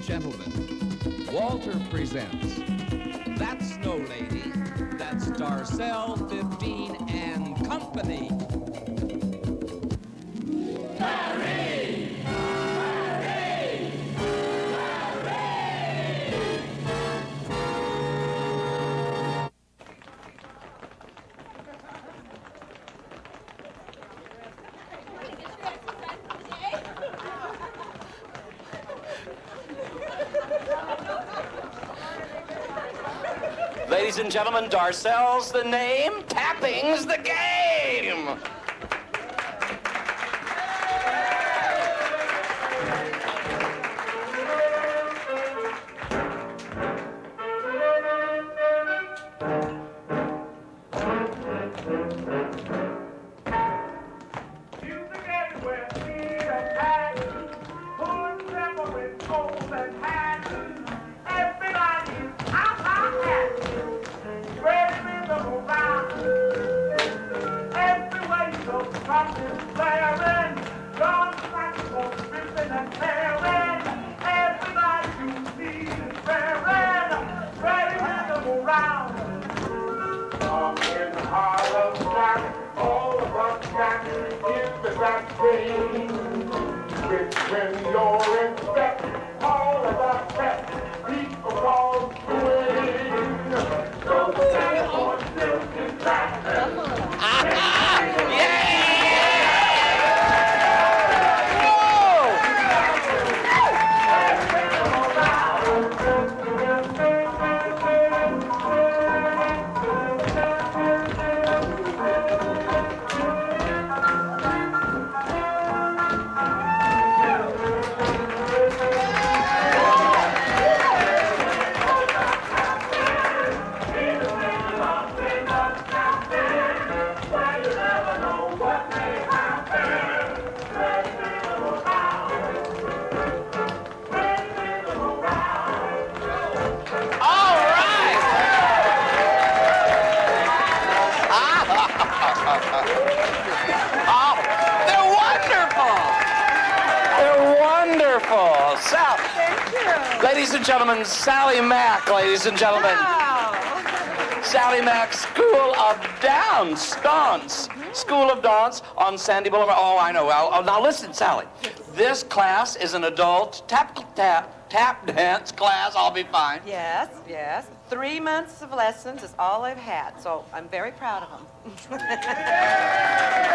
gentlemen, Walter presents That's No Lady, That's Darcelle 15 and Company. Hooray! Hooray! Ladies and gentlemen, Darcelle's the name, tapping's the game. When you're in step, all of that step, people call swing. So stay on silk and Ladies and gentlemen, Sally Mak, ladies and gentlemen. Wow. Sally Mak, School of Dance. School of Dance on Sandy Boulevard. Oh, I know. Now listen, Sally. This class is an adult tap dance class. I'll be fine. Yes. 3 months of lessons is all I've had, so I'm very proud of them.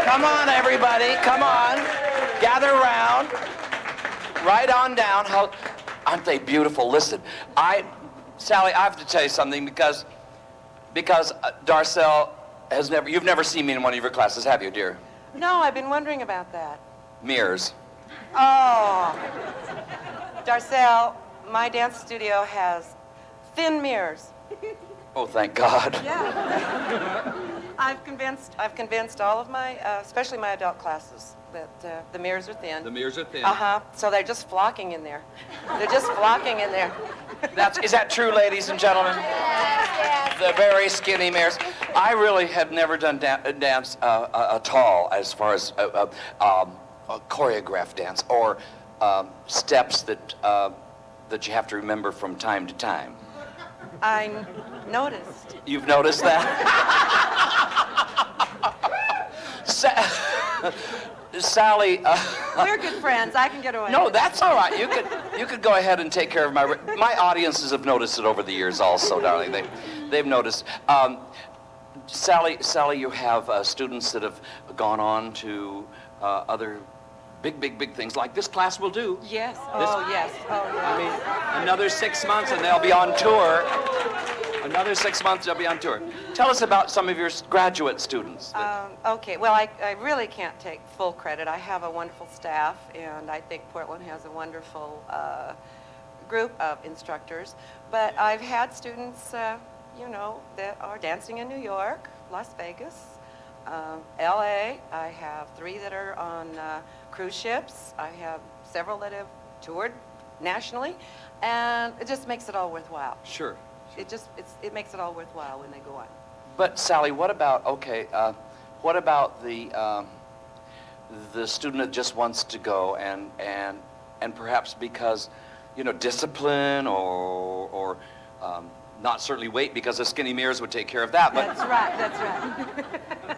Come on, everybody. Come on. Gather around. Right on down. Aren't they beautiful? Listen, Sally, I have to tell you something because Darcelle you've never seen me in one of your classes, have you, dear? No, I've been wondering about that. Mirrors. Oh. Darcelle, my dance studio has thin mirrors. Oh, thank God. Yeah. I've convinced all of my, especially my adult classes, that the mirrors are thin. The mirrors are thin. So they're just flocking in there. They're just flocking in there. Is that true, ladies and gentlemen? Yes. The very skinny mirrors. I really have never done dance at all as far as choreographed dance or steps that you have to remember from time to time. I noticed. You've noticed that? Sally, we're good friends. I can get away. No, that's all right. You could go ahead and take care of my audiences have noticed it over the years also, darling. They've noticed. Sally, you have students that have gone on to other big things like this class will do. Yes. Yes. I Oh, mean, another 6 months and they'll be on tour. Another 6 months, they'll be on tour. Tell us about some of your graduate students. Okay, well, I really can't take full credit. I have a wonderful staff, and I think Portland has a wonderful group of instructors. But I've had students, that are dancing in New York, Las Vegas, L.A. I have 3 that are on cruise ships. I have several that have toured nationally, and it just makes it all worthwhile. Sure. It makes it all worthwhile when they go on. But Sally, what about the student that just wants to go and perhaps because you know, discipline or not certainly weight, because the skinny mirrors would take care of that. But That's right, that's right.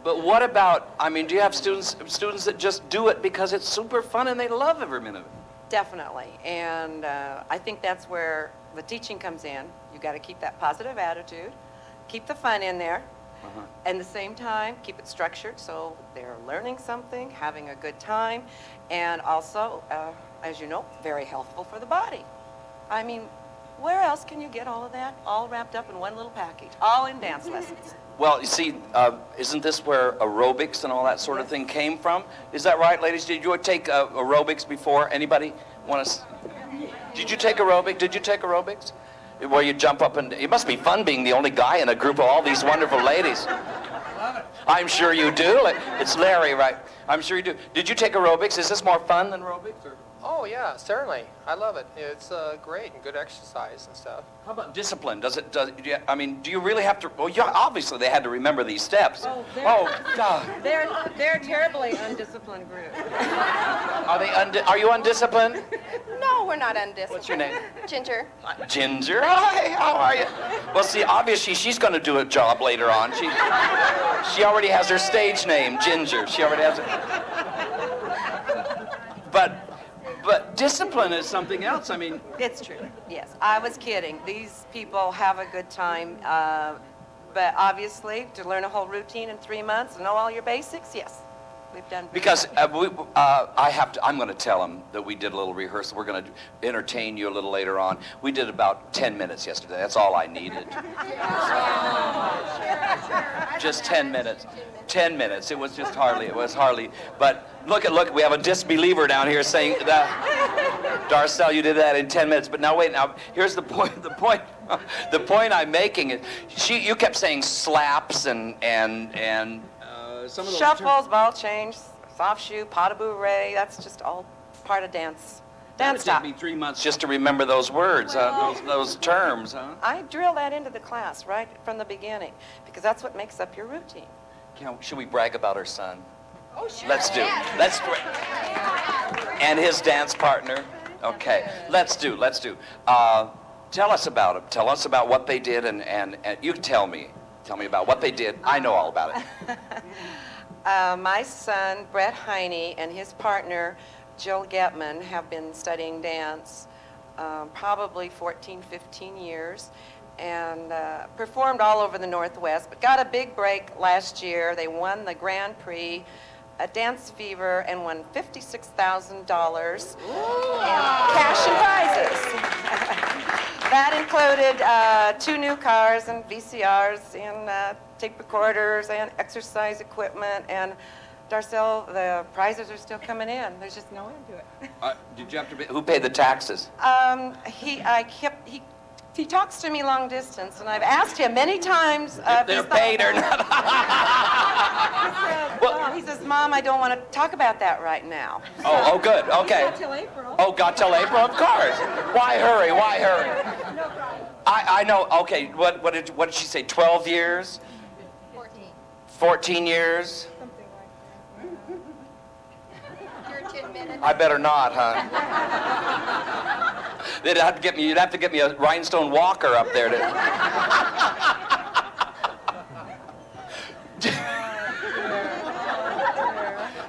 but what about, I mean, do you have students that just do it because it's super fun and they love every minute of it? Definitely, and I think that's where the teaching comes in. You got to keep that positive attitude, keep the fun in there, and at the same time, keep it structured so they're learning something, having a good time, and also, as you know, very healthful for the body. I mean, where else can you get all of that all wrapped up in one little package, all in dance lessons? Well, you see, isn't this where aerobics and all that sort of thing came from? Is that right, ladies? Did you take aerobics before? Anybody want to? Did you take aerobics? Did you take aerobics? Where you jump up and... It must be fun being the only guy in a group of all these wonderful ladies. I'm sure you do. It's Larry, right? I'm sure you do. Did you take aerobics? Is this more fun than aerobics? Or? Oh, yeah, certainly. I love it. It's great and good exercise and stuff. How about discipline? I mean, do you really have to... Well, yeah, obviously they had to remember these steps. God. They're terribly undisciplined group. Are you undisciplined? No, we're not undisciplined. What's your name? Ginger. Ginger? Hi, how are you? Well, see, obviously she's going to do a job later on. She already has her stage name, Ginger. She already has it. But discipline is something else. I mean... It's true, yes. I was kidding. These people have a good time, but obviously, to learn a whole routine in 3 months and know all your basics, yes. We've done because I'm going to tell them that we did a little rehearsal. We're going to entertain you a little later on. We did about 10 minutes yesterday. That's all I needed. Just 10 minutes. 10 minutes. It was hardly. But look, we have a disbeliever down here saying that, Darcelle, you did that in 10 minutes. But now wait, here's the point. The point I'm making is, you kept saying slaps and some of those shuffles, ball change, soft shoe, pas de bourrée, that's just all part of dance. Dance stop. It took me 3 months just to remember those words, those terms, huh? I drill that into the class right from the beginning, because that's what makes up your routine. Should we brag about our son? Oh, sure. Let's do. And his dance partner. Okay, let's do. Tell us about it. Tell us about what they did, and you tell me. Tell me about what they did. I know all about it. My son, Brett Heine, and his partner, Jill Getman, have been studying dance probably 14, 15 years, and performed all over the Northwest, but got a big break last year. They won the Grand Prix at Dance Fever and won $56,000 in cash and prizes. That included 2 new cars and VCRs and tape recorders and exercise equipment. And Darcelle, the prizes are still coming in. There's just no end to it. Did you have to who paid the taxes? He talks to me long distance, and I've asked him many times if they're paid or not. He says, Mom, I don't want to talk about that right now. Oh, good. Okay. Got till April. Oh, got till April? Of course. Why hurry? No problem. I know. Okay. What did she say? 12 years? 14. 14 years? Something like that. Your 10 minutes. I better not, huh? You'd have to get me a rhinestone walker up there to.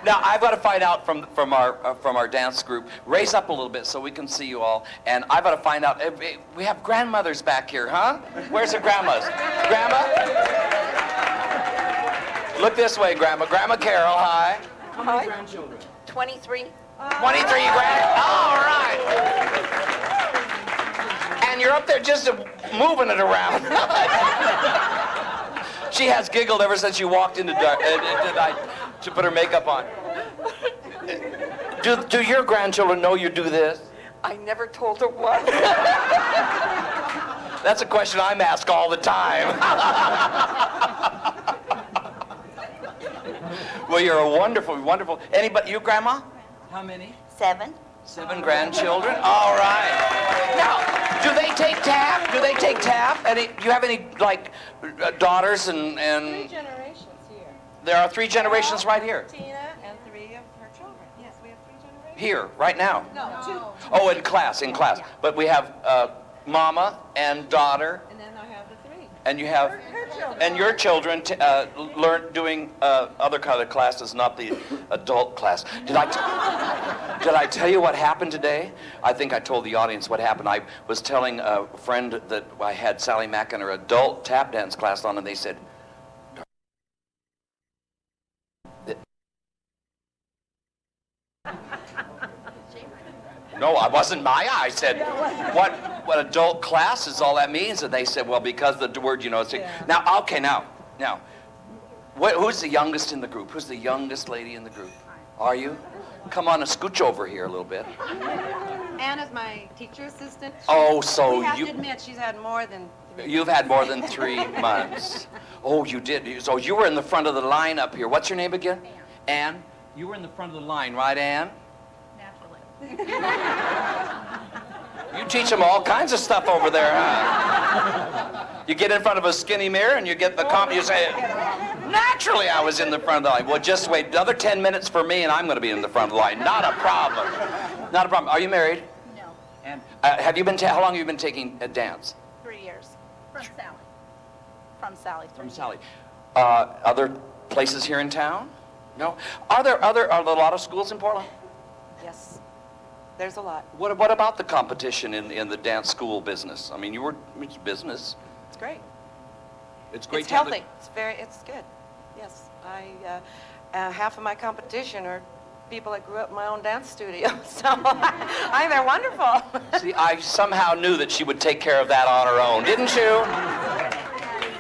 Now I've got to find out from our dance group. Raise up a little bit so we can see you all. And I've got to find out. We have grandmothers back here, huh? Where's the grandmas? Grandma? Look this way, Grandma. Grandma Carol, hi. How many grandchildren? 23. 23 grand. All right. And you're up there just moving it around. She has giggled ever since you walked into tonight to put her makeup on. Do your grandchildren know you do this? I never told her what. That's a question I'm asked all the time. Well, you're a wonderful. Anybody, you, Grandma? How many? 7. 7 grandchildren? All right. Now, do they take tap? Do you have any, like, daughters and... 3 generations here. There are 3 generations right here. Tina and 3 of her children. Yes, we have 3 generations. Here, right now. No, two. Oh, in class. But we have mama and daughter, And then I have the three. and you have, and your children learn doing other kind of classes, not the adult class. Did I tell you what happened today? I think I told the audience what happened. I was telling a friend that I had Sally Mak in her adult tap dance class on, and they said, no, I wasn't Maya. I said, what adult class is all that means? And they said, well, because the word, you know, it's... Now, okay, now, who's the youngest in the group? Who's the youngest lady in the group? Are you? Come on and scooch over here a little bit. Anna's my teacher assistant. Oh, so we have you... to admit, she's had more than 3 You've had more than 3 months. Oh, you did. So you were in the front of the line up here. What's your name again? Ann. You were in the front of the line, right, Ann? You teach them all kinds of stuff over there, huh? You get in front of a skinny mirror and you get the you say, naturally I was in the front of the line. Well, just wait another 10 minutes for me and I'm going to be in the front of the line. Not a problem. Not a problem. Are you married? No. And have you been, how long have you been taking a dance? 3 years. From Sally. From Sally. From Sally. Other places here in town? No? Are there a lot of schools in Portland? Yes. There's a lot. What about the competition in the dance school business? I mean, it's business. It's great. It's great. It's healthy. It's good. Yes. Half of my competition are people that grew up in my own dance studio. So they're wonderful. See, I somehow knew that she would take care of that on her own. Didn't you?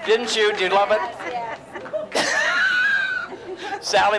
Didn't you? Do you love it? Yes. Sally